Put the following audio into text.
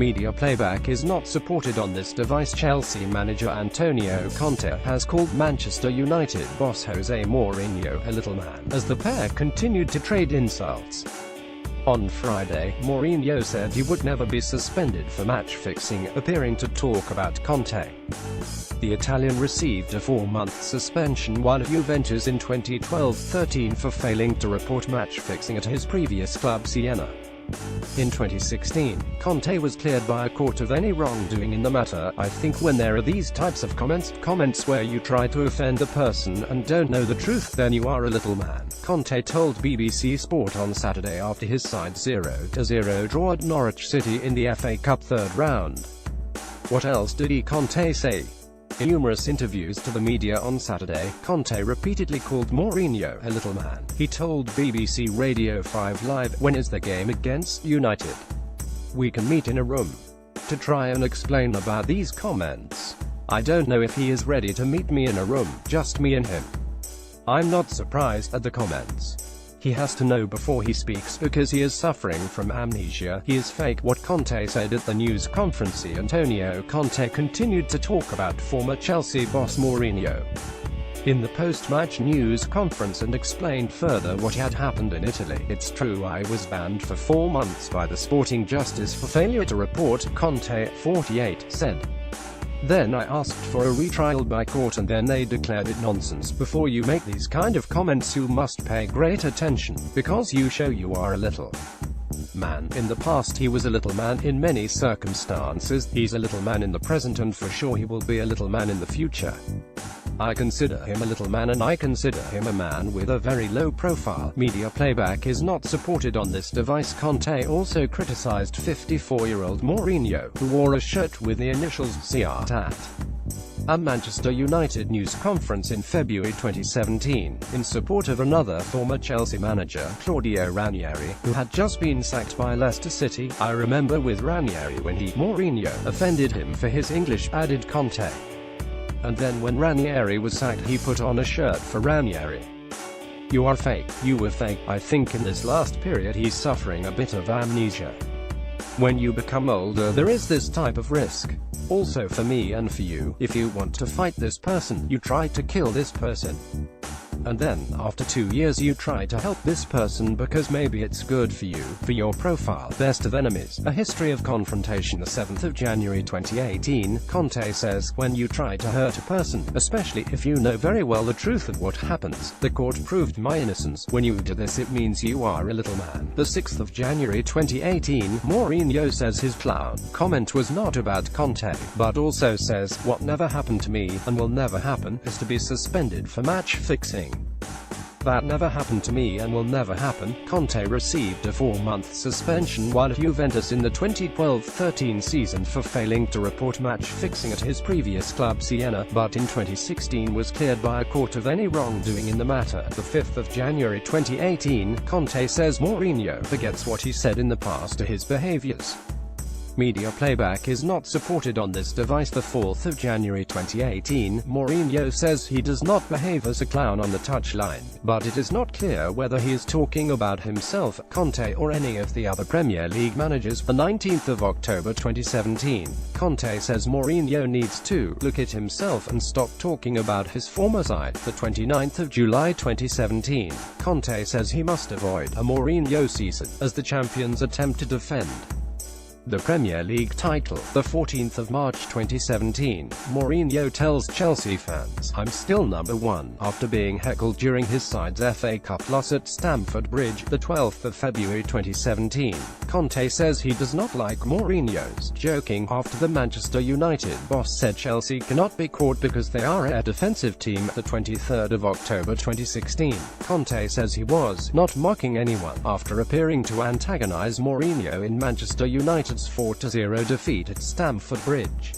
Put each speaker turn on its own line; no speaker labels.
Media playback is not supported on this device. Chelsea manager Antonio Conte has called Manchester United boss Jose Mourinho a little man, as the pair continued to trade insults. On Friday, Mourinho said he would never be suspended for match fixing, appearing to talk about Conte. The Italian received a 4-month suspension while at Juventus in 2012-13 for failing to report match fixing at his previous club Siena. In 2016, Conte was cleared by a court of any wrongdoing in the matter. I think when there are these types of comments where you try to offend a person and don't know the truth, then you are a little man, Conte told BBC Sport on Saturday after his side 0-0 draw at Norwich City in the FA Cup third round. What else did Conte say? In numerous interviews to the media on Saturday, Conte repeatedly called Mourinho a little man. He told BBC Radio 5 Live, "When is the game against United? We can meet in a room to try and explain about these comments. I don't know if he is ready to meet me in a room, just me and him. I'm not surprised at the comments. He has to know before he speaks because he is suffering from amnesia. He is fake." What Conte said at the news conference. Antonio Conte continued to talk about former Chelsea boss Mourinho in the post-match news conference and explained further what had happened in Italy. "It's true, I was banned for 4 months by the Sporting Justice for failure to report," Conte, 48, said. "Then I asked for a retrial by court and then they declared it nonsense. Before you make these kind of comments you must pay great attention, because you show you are a little man. In the past he was a little man in many circumstances, he's a little man in the present and for sure he will be a little man in the future. I consider him a little man and I consider him a man with a very low profile." Media playback is not supported on this device. Conte also criticized 54-year-old Mourinho, who wore a shirt with the initials CR at a Manchester United news conference in February 2017, in support of another former Chelsea manager, Claudio Ranieri, who had just been sacked by Leicester City. "I remember with Ranieri when Mourinho offended him for his English," added Conte. "And then when Ranieri was sacked he put on a shirt for Ranieri. You are fake. You were fake." I think in this last period he's suffering a bit of amnesia. When you become older there is this type of risk. Also for me and for you, if you want to fight this person, you try to kill this person. And then, after 2 years you try to help this person because maybe it's good for you, for your profile. Best of enemies. A history of confrontation. The 7th of January 2018, Conte says, "When you try to hurt a person, especially if you know very well the truth of what happens, the court proved my innocence. When you do this it means you are a little man." The 6th of January 2018, Mourinho says his clown comment was not about Conte, but also says, "What never happened to me, and will never happen, is to be suspended for match fixing. That never happened to me and will never happen." Conte received a 4-month suspension while at Juventus in the 2012-13 season for failing to report match fixing at his previous club Siena, but in 2016 was cleared by a court of any wrongdoing in the matter. The 5th of January 2018, Conte says Mourinho forgets what he said in the past to his behaviors. Media playback is not supported on this device. The 4th of January 2018, Mourinho says he does not behave as a clown on the touchline, but it is not clear whether he is talking about himself, Conte or any of the other Premier League managers. The 19th of October 2017, Conte says Mourinho needs to look at himself and stop talking about his former side. The 29th of July 2017, Conte says he must avoid a Mourinho season, as the champions attempt to defend the Premier League title. The 14th of March 2017, Mourinho tells Chelsea fans, "I'm still number one," after being heckled during his side's FA Cup loss at Stamford Bridge. The 12th of February 2017, Conte says he does not like Mourinho's joking after the Manchester United boss said Chelsea cannot be caught because they are a defensive team. The 23rd of October 2016, Conte says he was not mocking anyone after appearing to antagonize Mourinho in Manchester United's 4-0 defeat at Stamford Bridge.